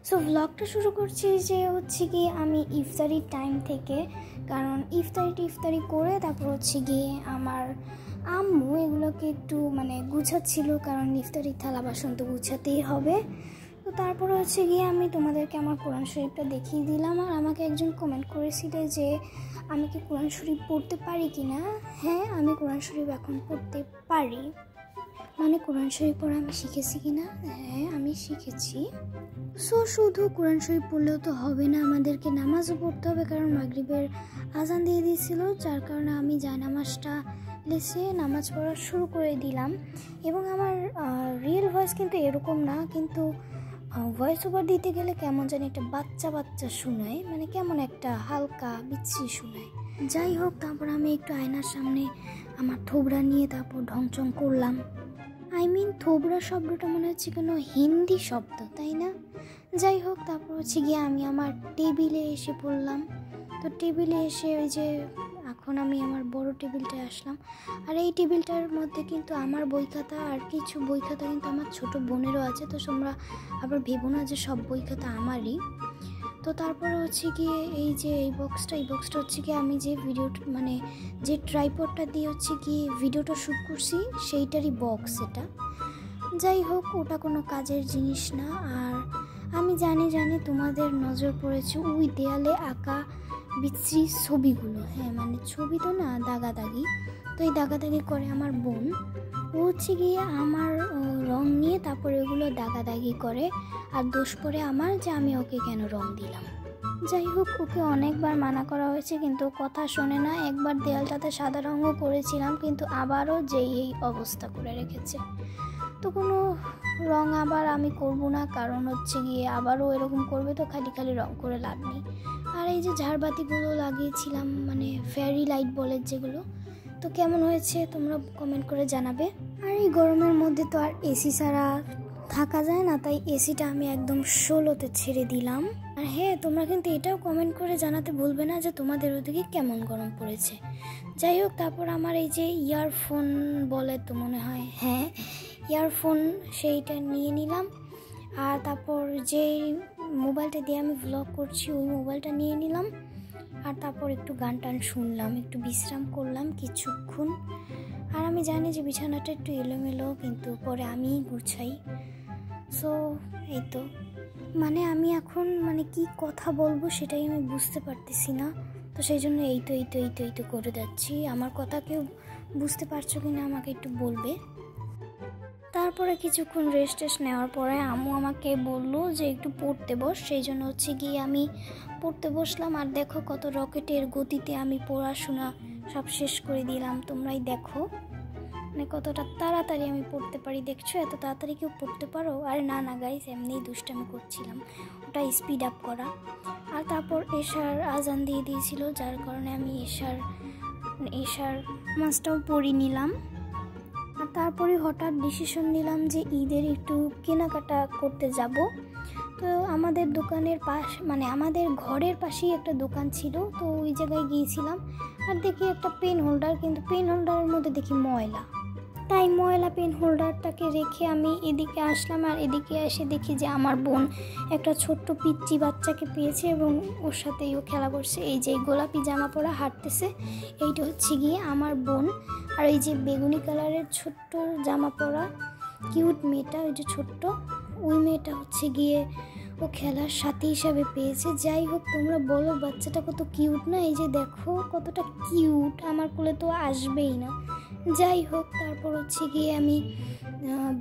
So ব্লগটা শুরু করছি যে হচ্ছে কি আমি ইফতারির টাইম থেকে, কারণ ইফতারি করে তারপর হচ্ছে গিয়ে আমার আম্মু এগুলোকে একটু গুছাচ্ছিল, কারণ ইফতারির থালা বাসন তো গুছাতেই হবে। তো তারপরে হচ্ছে গিয়ে আমি তোমাদেরকে আমার কোরআন শরীফটা দেখিয়ে দিলাম। আর আমাকে একজন কমেন্ট করেছিল যে আমি কি কোরআন শরীফ পড়তে পারি কি না। হ্যাঁ, আমি কোরআন শরীফ এখন পড়তে পারি। কোরআন শরীফ পড়া আমি শিখেছি কিনা, হ্যাঁ আমি শিখেছি। সো শুধু কোরআন শরীফ পড়লেও তো হবে না, আমাদেরকে নামাজও পড়তে হবে, কারণ মাগরিবের আজান দিয়ে দিয়েছিল, যার কারণে আমি জায়নামাজটা লেসে নামাজ পড়া শুরু করে দিলাম। এবং আমার রিয়েল ভয়েস কিন্তু এরকম না, কিন্তু ভয়েস ওভার দিতে গেলে কেমন জানি একটা বাচ্চা শোনায়, কেমন একটা হালকা বিচ্ছিরি শোনায়। যাই হোক, তারপর আমি একটু আয়নার সামনে আমার থোবড়া নিয়ে তারপর ঢংচং করলাম। থোবড়া শব্দটা মনে হচ্ছে কোনো হিন্দি শব্দ, তাই না? যাই হোক, তারপর হচ্ছে গিয়ে আমি আমার টেবিলে এসে পড়লাম। তো টেবিলে এসে ওই যে এখন আমি আমার বড় টেবিলটায় আসলাম। আর এই টেবিলটার মধ্যে কিন্তু আমার বই খাতা আর কিছু বই খাতা কিন্তু আমার ছোট বোনেরও আছে, তো তোমরা আবার ভেবো না যে সব বই খাতা আমারই। তো তারপরে হচ্ছে গিয়ে এই যে এই বক্সটা হচ্ছে গিয়ে আমি যে যে ট্রাইপডটা দিয়ে হচ্ছে গিয়ে ভিডিওটা শ্যুট করছি সেইটারই বক্স এটা। যাই হোক, ওটা কোনো কাজের জিনিস না। আর আমি জানি তোমাদের নজর পড়েছে ওই দেয়ালে আঁকা বিচ্ছিরি ছবিগুলো। হ্যাঁ, ছবি তো না, দাগাদাগি। তো এই দাগাদাগি করে আমার বোন। ও হচ্ছে গিয়ে আমার রং নিয়ে তারপরে ওগুলো দাগাদাগি করে, আর দোষ পড়ে আমার যে আমি ওকে কেন রং দিলাম। যাই হোক, ওকে অনেকবার মানা করা হয়েছে কিন্তু কথা শোনে না। একবার দেয়ালটাতে সাদা রঙও করেছিলাম, কিন্তু আবারও যেই এই অবস্থা করে রেখেছে। তো কোনো রং আবার আমি করব না, কারণ হচ্ছে গিয়ে আবারও এরকম করবে তো খালি রং করে লাভ নেই। আর এই যে ঝাড়বাতিগুলো লাগিয়েছিলাম, ফেয়ারি লাইট বলে যেগুলো, তো কেমন হয়েছে তোমরা কমেন্ট করে জানাবে। আর এই গরমের মধ্যে তো আর এসি ছাড়া থাকা যায় না, তাই এসিটা আমি একদম 16তে ছেড়ে দিলাম। আর হ্যাঁ, তোমরা কিন্তু এটাও কমেন্ট করে জানাতে ভুলবে না যে তোমাদের ওদিকে কেমন গরম পড়েছে। যাই হোক, তারপর আমার এই যে ইয়ারফোন বলে তো মনে হয়, হ্যাঁ ইয়ারফোন, সেইটা নিয়ে নিলাম। আর তারপর যে মোবাইলটা দিয়ে আমি ভ্লগ করছি ওই মোবাইলটা নিয়ে নিলাম। আর তারপর একটু গান টান শুনলাম, একটু বিশ্রাম করলাম কিছুক্ষণ। আর আমি জানি যে বিছানাটা একটু এলোমেলো, কিন্তু পরে আমিই গুছাই। সো এই তো আমি এখন কি কথা বলবো সেটাই আমি বুঝতে পারতেছি না। তো সেই জন্য এই তো করে যাচ্ছি। আমার কথা কেউ বুঝতে পারছো কি না আমাকে একটু বলবে। তারপরে কিছুক্ষণ রেস্ট নেওয়ার পরে আম্মু আমাকে বললো যে একটু পড়তে বস, সেই জন্য হচ্ছে গিয়ে আমি পড়তে বসলাম। আর দেখো কত রকেটের গতিতে আমি পড়াশোনা সব শেষ করে দিলাম। তোমরাই দেখো কতটা তাড়াতাড়ি আমি পড়তে পারি। দেখছো এত তাড়াতাড়ি কেউ পড়তে পারো? আরে না গাইস, এমনিই দুষ্টামি করছিলাম, ওটা স্পিড আপ করা। আর তারপর এশার আজান দিয়ে দিয়েছিল, যার কারণে আমি এশার নামাজটাও পড়ে নিলাম। আর তারপরে হঠাৎ ডিসিশন নিলাম যে ঈদের একটু কেনাকাটা করতে যাব। তো আমাদের দোকানের আমাদের ঘরের পাশেই একটা দোকান ছিল, তো ওই জায়গায় গিয়েছিলাম। আর দেখি একটা পেন হোল্ডার, কিন্তু পেন হোল্ডারের মধ্যে দেখি ময়লা। তাই ময়লা পেন হোল্ডারটাকে রেখে আমি এদিকে আসলাম। আর এদিকে এসে দেখি যে আমার বোন একটা ছোট্ট পিচ্চি বাচ্চাকে পেয়েছে এবং ওর সাথেই ও খেলা করছে। এই যে গোলাপি জামা পরা হাঁটতেছে, এইটা হচ্ছে গিয়ে আমার বোন। আর এই যে বেগুনি কালারের ছোট্ট জামা পরা কিউট মেয়েটা, ওই যে ছোট্ট ওই মেয়েটা হচ্ছে গিয়ে ও খেলার সাথী হিসাবে পেয়েছে। যাই হোক, তোমরা বলো বাচ্চাটা কত কিউট না? এই যে দেখো কতটা কিউট, আমার কোলে তো আসবেই না। যাই হোক, তারপর হচ্ছে গিয়ে আমি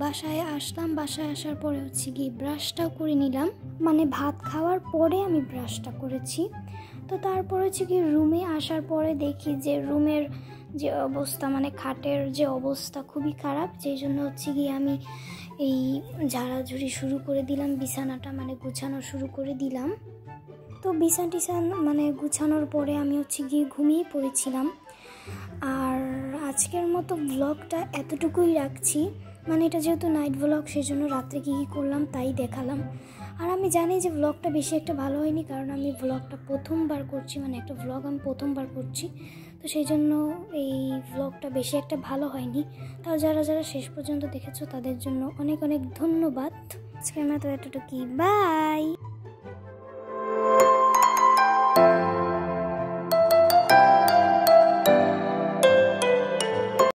বাসায় আসলাম। বাসায় আসার পরে হচ্ছে গিয়ে ব্রাশটাও করে নিলাম, ভাত খাওয়ার পরে আমি ব্রাশটা করেছি। তো তারপর হচ্ছে গিয়ে রুমে আসার পরে দেখি যে রুমের যে অবস্থা, খাটের যে অবস্থা খুবই খারাপ, যেই জন্য হচ্ছে গিয়ে আমি এই ঝাড়াঝুড়ি শুরু করে দিলাম, বিছানাটা গুছানো শুরু করে দিলাম। তো বিছানা গুছানোর পরে আমি হচ্ছে গিয়ে ঘুমিয়ে পড়েছিলাম। আর আজকের মতো ব্লগটা এতটুকুই রাখছি। এটা যেহেতু নাইট ব্লগ, সেই জন্য রাত্রে কী করলাম তাই দেখালাম। আর আমি জানি যে ব্লগটা বেশি একটা ভালো হয়নি, কারণ আমি ব্লগটা প্রথমবার করছি, একটা ব্লগ আমি প্রথমবার করছি। তো সেই জন্য এই ভ্লগটা বেশি একটা ভালো হয়নি। তাও যারা যারা শেষ পর্যন্ত দেখেছো তাদের জন্য অনেক অনেক ধন্যবাদ। আজকের মতো এতটুকুই, বাই।